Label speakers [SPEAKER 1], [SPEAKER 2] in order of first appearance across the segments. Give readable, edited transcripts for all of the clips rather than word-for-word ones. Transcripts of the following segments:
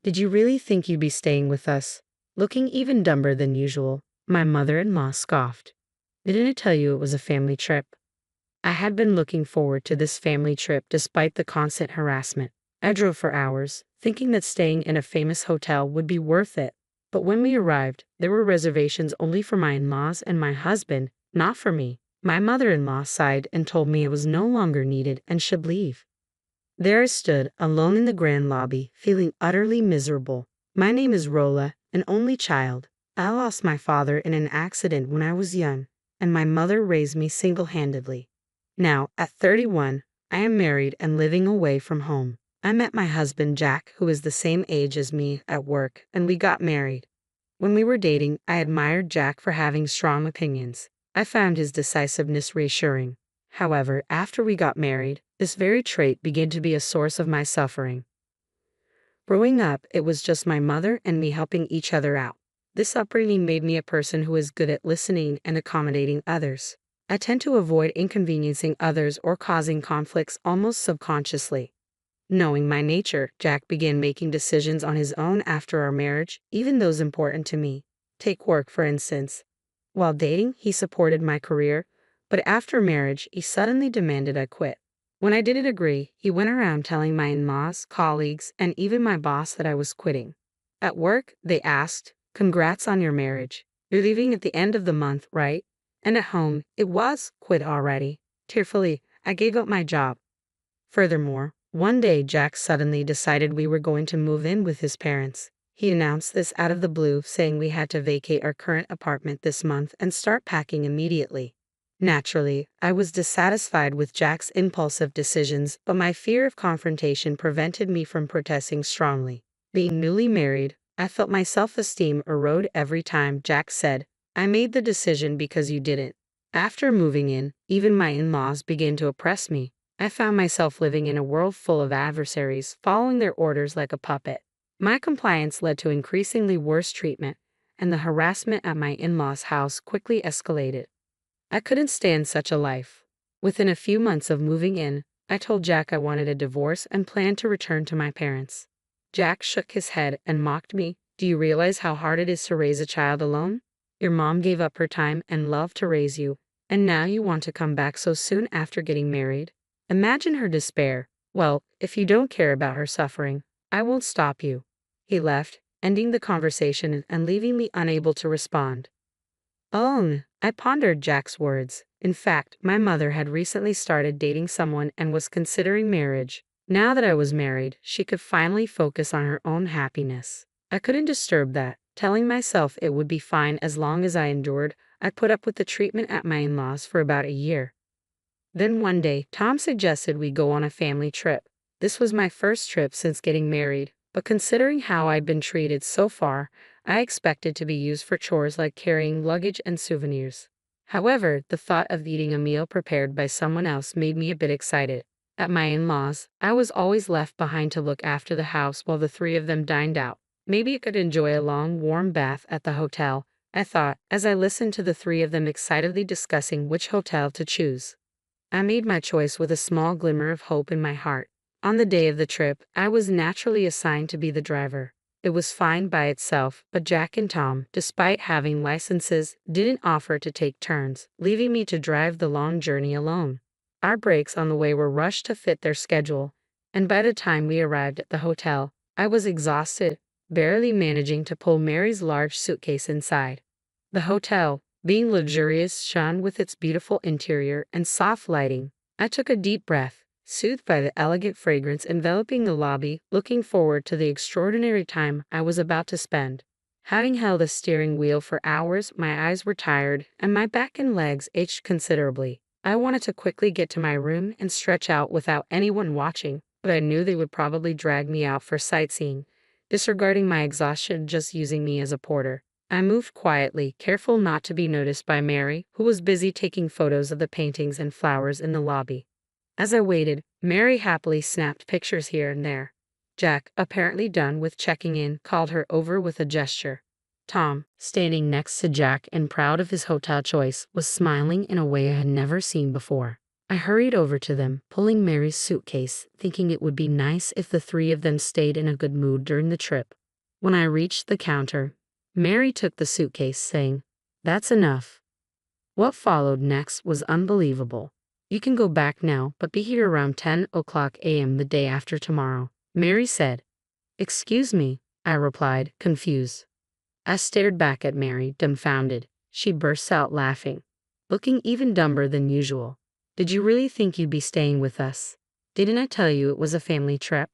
[SPEAKER 1] Did you really think you'd be staying with us? Looking even dumber than usual, my mother-in-law scoffed. Didn't I tell you it was a family trip? I had been looking forward to this family trip despite the constant harassment. I drove for hours, thinking that staying in a famous hotel would be worth it. But when we arrived, there were reservations only for my in-laws and my husband, not for me. My mother-in-law sighed and told me it was no longer needed and should leave. There I stood, alone in the grand lobby, feeling utterly miserable. My name is Rola, an only child. I lost my father in an accident when I was young, and my mother raised me single-handedly. Now, at 31, I am married and living away from home. I met my husband Jack, who is the same age as me, at work, and we got married. When we were dating, I admired Jack for having strong opinions. I found his decisiveness reassuring. However, after we got married, this very trait began to be a source of my suffering. Growing up, it was just my mother and me helping each other out. This upbringing made me a person who is good at listening and accommodating others. I tend to avoid inconveniencing others or causing conflicts almost subconsciously. Knowing my nature, Jack began making decisions on his own after our marriage, even those important to me. Take work, for instance. While dating, he supported my career, but after marriage, he suddenly demanded I quit. When I didn't agree, he went around telling my in-laws, colleagues, and even my boss that I was quitting. At work, they asked, "Congrats on your marriage. You're leaving at the end of the month, right?" And at home, it was, "Quit already." Tearfully, I gave up my job. Furthermore, one day Jack suddenly decided we were going to move in with his parents. He announced this out of the blue, saying we had to vacate our current apartment this month and start packing immediately. Naturally, I was dissatisfied with Jack's impulsive decisions, but my fear of confrontation prevented me from protesting strongly. Being newly married, I felt my self-esteem erode every time Jack said, "I made the decision because you didn't." After moving in, even my in-laws began to oppress me. I found myself living in a world full of adversaries, following their orders like a puppet. My compliance led to increasingly worse treatment, and the harassment at my in-laws' house quickly escalated. I couldn't stand such a life. Within a few months of moving in, I told Jack I wanted a divorce and planned to return to my parents. Jack shook his head and mocked me. "Do you realize how hard it is to raise a child alone? Your mom gave up her time and love to raise you, and now you want to come back so soon after getting married? Imagine her despair. Well, if you don't care about her suffering, I won't stop you." He left, ending the conversation and leaving me unable to respond. Oh, I pondered Jack's words. In fact, my mother had recently started dating someone and was considering marriage. Now that I was married, she could finally focus on her own happiness. I couldn't disturb that, telling myself it would be fine as long as I endured. I put up with the treatment at my in-laws for about a year. Then one day, Tom suggested we go on a family trip. This was my first trip since getting married, but considering how I'd been treated so far, I expected to be used for chores like carrying luggage and souvenirs. However, the thought of eating a meal prepared by someone else made me a bit excited. At my in-laws, I was always left behind to look after the house while the three of them dined out. Maybe I could enjoy a long, warm bath at the hotel, I thought, as I listened to the three of them excitedly discussing which hotel to choose. I made my choice with a small glimmer of hope in my heart. On the day of the trip, I was naturally assigned to be the driver. It was fine by itself, but Jack and Tom, despite having licenses, didn't offer to take turns, leaving me to drive the long journey alone. Our breaks on the way were rushed to fit their schedule, and by the time we arrived at the hotel, I was exhausted, barely managing to pull Mary's large suitcase inside. The hotel, being luxurious, shone with its beautiful interior and soft lighting. I took a deep breath, soothed by the elegant fragrance enveloping the lobby, looking forward to the extraordinary time I was about to spend. Having held a steering wheel for hours, my eyes were tired, and my back and legs ached considerably. I wanted to quickly get to my room and stretch out without anyone watching, but I knew they would probably drag me out for sightseeing, disregarding my exhaustion just using me as a porter. I moved quietly, careful not to be noticed by Mary, who was busy taking photos of the paintings and flowers in the lobby. As I waited, Mary happily snapped pictures here and there. Jack, apparently done with checking in, called her over with a gesture. Tom, standing next to Jack and proud of his hotel choice, was smiling in a way I had never seen before. I hurried over to them, pulling Mary's suitcase, thinking it would be nice if the three of them stayed in a good mood during the trip. When I reached the counter, Mary took the suitcase, saying, "That's enough." What followed next was unbelievable. "You can go back now, but be here around 10 o'clock a.m. the day after tomorrow," Mary said. "Excuse me," I replied, confused. I stared back at Mary, dumbfounded. She burst out laughing, looking even dumber than usual. "Did you really think you'd be staying with us? Didn't I tell you it was a family trip?"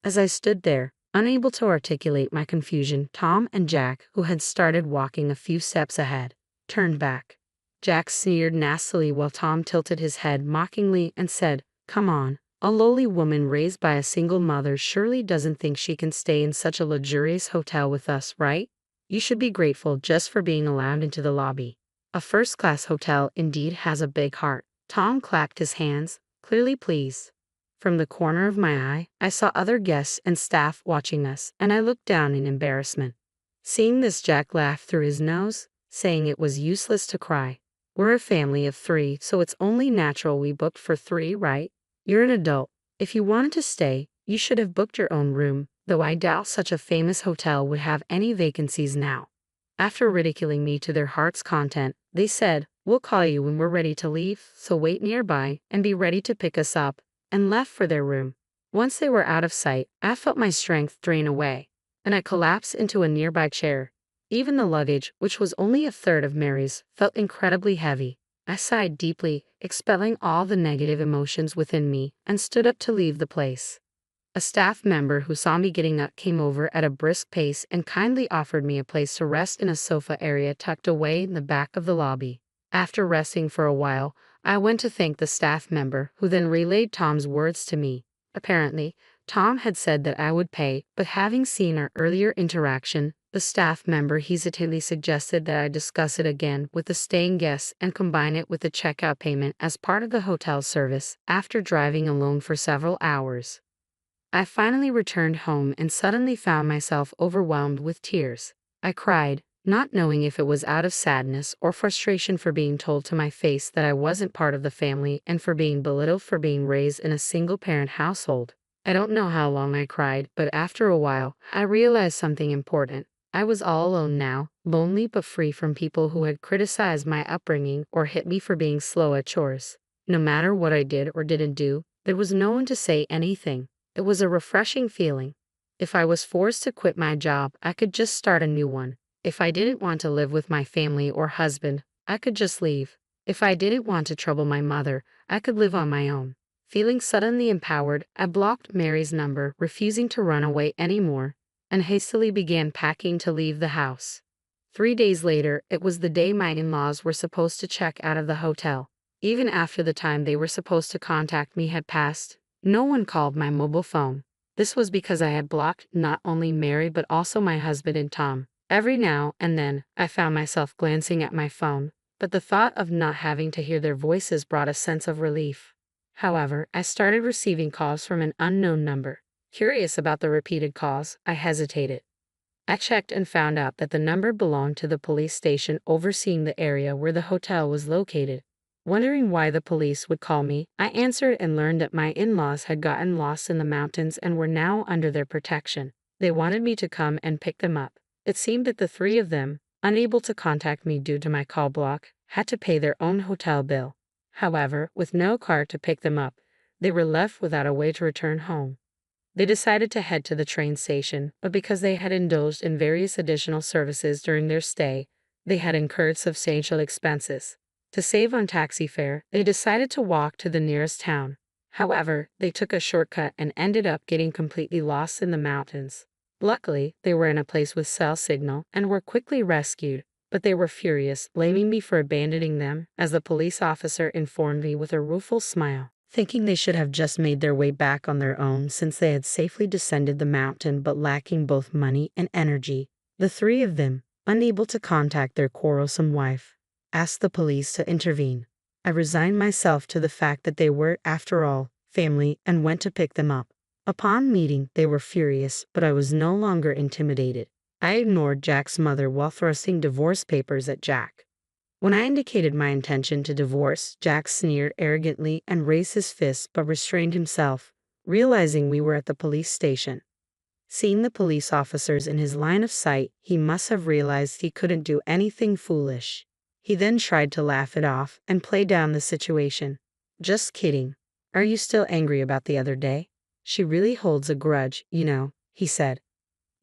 [SPEAKER 1] As I stood there, unable to articulate my confusion, Tom and Jack, who had started walking a few steps ahead, turned back. Jack sneered nastily while Tom tilted his head mockingly and said, "Come on, a lowly woman raised by a single mother surely doesn't think she can stay in such a luxurious hotel with us, right? You should be grateful just for being allowed into the lobby. A first-class hotel indeed has a big heart." Tom clapped his hands, clearly pleased. From the corner of my eye, I saw other guests and staff watching us, and I looked down in embarrassment. Seeing this, Jack laughed through his nose, saying it was useless to cry. "We're a family of three, so it's only natural we booked for three, right? You're an adult. If you wanted to stay, you should have booked your own room, though I doubt such a famous hotel would have any vacancies now." After ridiculing me to their heart's content, they said, "We'll call you when we're ready to leave, so wait nearby and be ready to pick us up," and left for their room. Once they were out of sight, I felt my strength drain away, and I collapsed into a nearby chair. Even the luggage, which was only a third of Mary's, felt incredibly heavy. I sighed deeply, expelling all the negative emotions within me, and stood up to leave the place. A staff member who saw me getting up came over at a brisk pace and kindly offered me a place to rest in a sofa area tucked away in the back of the lobby. After resting for a while, I went to thank the staff member, who then relayed Tom's words to me. Apparently, Tom had said that I would pay, but having seen our earlier interaction, the staff member hesitantly suggested that I discuss it again with the staying guests and combine it with the checkout payment as part of the hotel service. After driving alone for several hours, I finally returned home and suddenly found myself overwhelmed with tears. I cried, not knowing if it was out of sadness or frustration for being told to my face that I wasn't part of the family and for being belittled for being raised in a single-parent household. I don't know how long I cried, but after a while, I realized something important. I was all alone now, lonely but free from people who had criticized my upbringing or hit me for being slow at chores. No matter what I did or didn't do, there was no one to say anything. It was a refreshing feeling. If I was forced to quit my job, I could just start a new one. If I didn't want to live with my family or husband, I could just leave. If I didn't want to trouble my mother, I could live on my own. Feeling suddenly empowered, I blocked Mary's number, refusing to run away anymore, and hastily began packing to leave the house. 3 days later, it was the day my in-laws were supposed to check out of the hotel. Even after the time they were supposed to contact me had passed, no one called my mobile phone. This was because I had blocked not only Mary but also my husband and Tom. Every now and then, I found myself glancing at my phone, but the thought of not having to hear their voices brought a sense of relief. However, I started receiving calls from an unknown number. Curious about the repeated calls, I hesitated. I checked and found out that the number belonged to the police station overseeing the area where the hotel was located. Wondering why the police would call me, I answered and learned that my in-laws had gotten lost in the mountains and were now under their protection. They wanted me to come and pick them up. It seemed that the three of them, unable to contact me due to my call block, had to pay their own hotel bill. However, with no car to pick them up, they were left without a way to return home. They decided to head to the train station, but because they had indulged in various additional services during their stay, they had incurred substantial expenses. To save on taxi fare, they decided to walk to the nearest town. However, they took a shortcut and ended up getting completely lost in the mountains. Luckily, they were in a place with cell signal and were quickly rescued, but they were furious, blaming me for abandoning them, as the police officer informed me with a rueful smile, thinking they should have just made their way back on their own since they had safely descended the mountain but lacking both money and energy. The three of them, unable to contact their quarrelsome wife, asked the police to intervene. I resigned myself to the fact that they were, after all, family and went to pick them up. Upon meeting, they were furious, but I was no longer intimidated. I ignored Jack's mother while thrusting divorce papers at Jack. When I indicated my intention to divorce, Jack sneered arrogantly and raised his fist but restrained himself, realizing we were at the police station. Seeing the police officers in his line of sight, he must have realized he couldn't do anything foolish. He then tried to laugh it off and play down the situation. "Just kidding. Are you still angry about the other day? She really holds a grudge, you know," he said.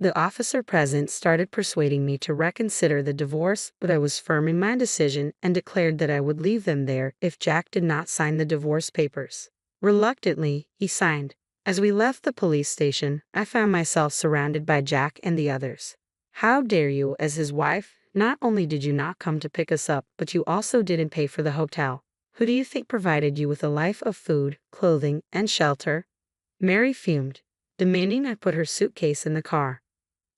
[SPEAKER 1] The officer present started persuading me to reconsider the divorce, but I was firm in my decision and declared that I would leave them there if Jack did not sign the divorce papers. Reluctantly, he signed. As we left the police station, I found myself surrounded by Jack and the others. "How dare you, as his wife? Not only did you not come to pick us up, but you also didn't pay for the hotel. Who do you think provided you with a life of food, clothing, and shelter?" Mary fumed, demanding I put her suitcase in the car.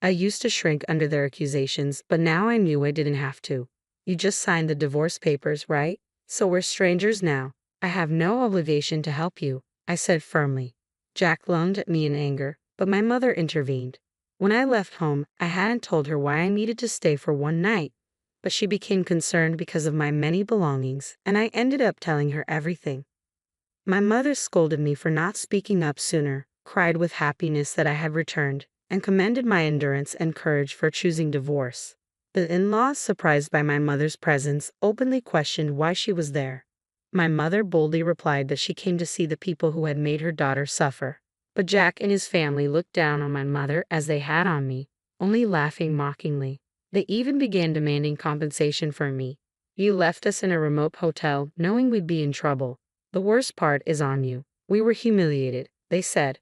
[SPEAKER 1] I used to shrink under their accusations, but now I knew I didn't have to. "You just signed the divorce papers, right? So we're strangers now. I have no obligation to help you," I said firmly. Jack lunged at me in anger, but my mother intervened. When I left home, I hadn't told her why I needed to stay for one night, but she became concerned because of my many belongings, and I ended up telling her everything. My mother scolded me for not speaking up sooner, cried with happiness that I had returned, and commended my endurance and courage for choosing divorce. The in-laws, surprised by my mother's presence, openly questioned why she was there. My mother boldly replied that she came to see the people who had made her daughter suffer. But Jack and his family looked down on my mother as they had on me, only laughing mockingly. They even began demanding compensation from me. "You left us in a remote hotel, knowing we'd be in trouble. The worst part is on you. We were humiliated," they said.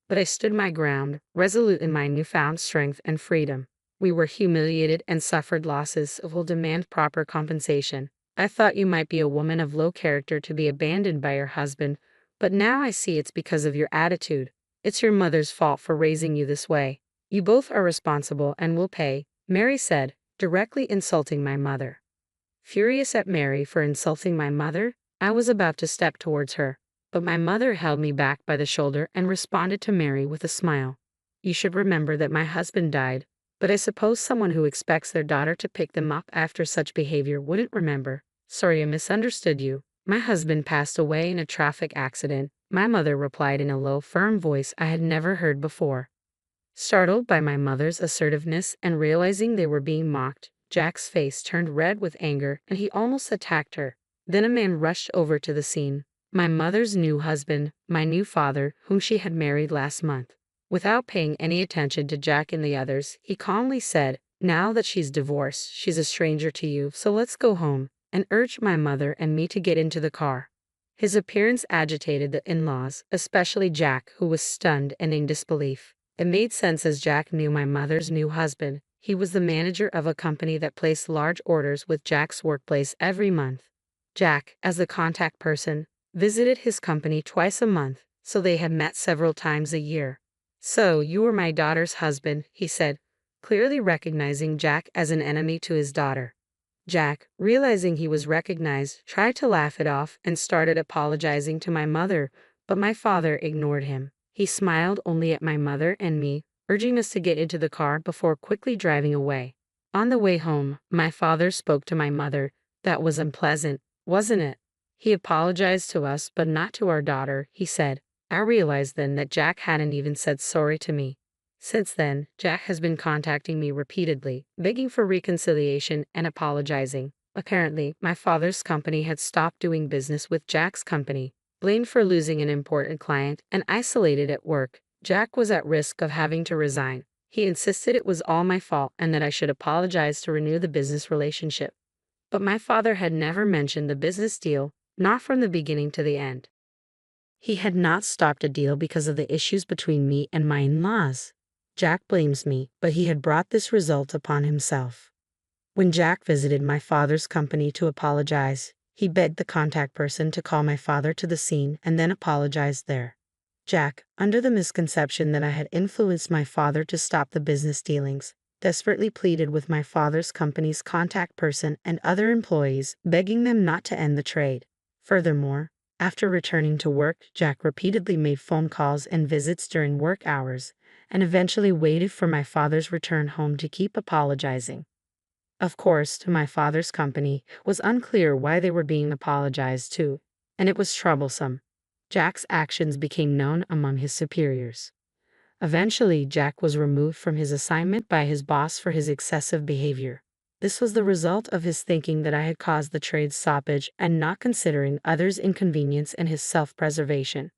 [SPEAKER 1] But I stood my ground, resolute in my newfound strength and freedom. "We were humiliated and suffered losses, so we'll demand proper compensation. I thought you might be a woman of low character to be abandoned by your husband, but now I see it's because of your attitude. It's your mother's fault for raising you this way. You both are responsible and will pay," Mary said, directly insulting my mother. Furious at Mary for insulting my mother, I was about to step towards her, but my mother held me back by the shoulder and responded to Mary with a smile. "You should remember that my husband died, but I suppose someone who expects their daughter to pick them up after such behavior wouldn't remember. Sorry, I misunderstood you. My husband passed away in a traffic accident," my mother replied in a low, firm voice I had never heard before. Startled by my mother's assertiveness and realizing they were being mocked, Jack's face turned red with anger and he almost attacked her. Then a man rushed over to the scene. My mother's new husband, my new father, whom she had married last month. Without paying any attention to Jack and the others, he calmly said, "Now that she's divorced, she's a stranger to you, so let's go home," and urged my mother and me to get into the car. His appearance agitated the in-laws, especially Jack, who was stunned and in disbelief. It made sense as Jack knew my mother's new husband. He was the manager of a company that placed large orders with Jack's workplace every month. Jack, as the contact person, visited his company twice a month, so they had met several times a year. "So, you were my daughter's husband," he said, clearly recognizing Jack as an enemy to his daughter. Jack, realizing he was recognized, tried to laugh it off and started apologizing to my mother, but my father ignored him. He smiled only at my mother and me, urging us to get into the car before quickly driving away. On the way home, my father spoke to my mother. "That was unpleasant, wasn't it?" He apologized to us, but not to our daughter, he said. I realized then that Jack hadn't even said sorry to me. Since then, Jack has been contacting me repeatedly, begging for reconciliation and apologizing. Apparently, my father's company had stopped doing business with Jack's company. Blamed for losing an important client and isolated at work, Jack was at risk of having to resign. He insisted it was all my fault and that I should apologize to renew the business relationship. But my father had never mentioned the business deal, not from the beginning to the end. He had not stopped a deal because of the issues between me and my in-laws. Jack blames me, but he had brought this result upon himself. When Jack visited my father's company to apologize, he begged the contact person to call my father to the scene and then apologized there. Jack, under the misconception that I had influenced my father to stop the business dealings, desperately pleaded with my father's company's contact person and other employees, begging them not to end the trade. Furthermore, after returning to work, Jack repeatedly made phone calls and visits during work hours, and eventually waited for my father's return home to keep apologizing. Of course, to my father's company, was unclear why they were being apologized to, and it was troublesome. Jack's actions became known among his superiors. Eventually, Jack was removed from his assignment by his boss for his excessive behavior. This was the result of his thinking that I had caused the trade's stoppage and not considering others' inconvenience and his self-preservation.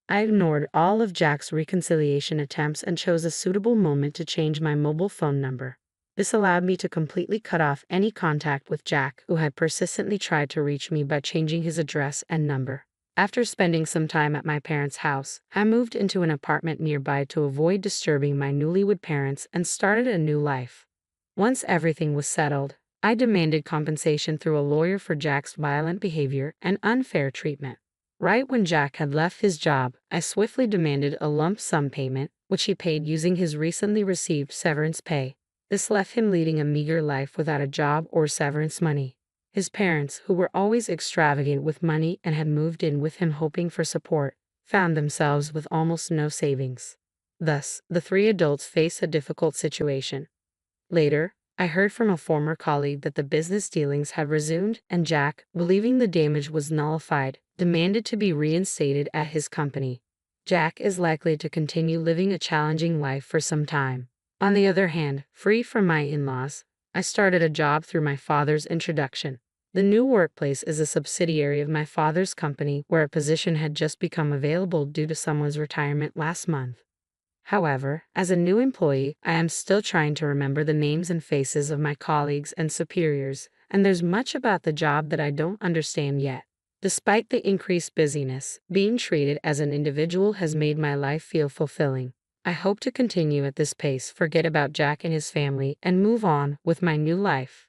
[SPEAKER 1] I ignored all of Jack's reconciliation attempts and chose a suitable moment to change my mobile phone number. This allowed me to completely cut off any contact with Jack, who had persistently tried to reach me by changing his address and number. After spending some time at my parents' house, I moved into an apartment nearby to avoid disturbing my newlywed parents and started a new life. Once everything was settled, I demanded compensation through a lawyer for Jack's violent behavior and unfair treatment. Right when Jack had left his job, I swiftly demanded a lump sum payment, which he paid using his recently received severance pay. This left him leading a meager life without a job or severance money. His parents, who were always extravagant with money and had moved in with him hoping for support, found themselves with almost no savings. Thus, the three adults faced a difficult situation. Later, I heard from a former colleague that the business dealings had resumed, and Jack, believing the damage was nullified, demanded to be reinstated at his company. Jack is likely to continue living a challenging life for some time. On the other hand, free from my in-laws, I started a job through my father's introduction. The new workplace is a subsidiary of my father's company where a position had just become available due to someone's retirement last month. However, as a new employee, I am still trying to remember the names and faces of my colleagues and superiors, and there's much about the job that I don't understand yet. Despite the increased busyness, being treated as an individual has made my life feel fulfilling. I hope to continue at this pace, forget about Jack and his family, and move on with my new life.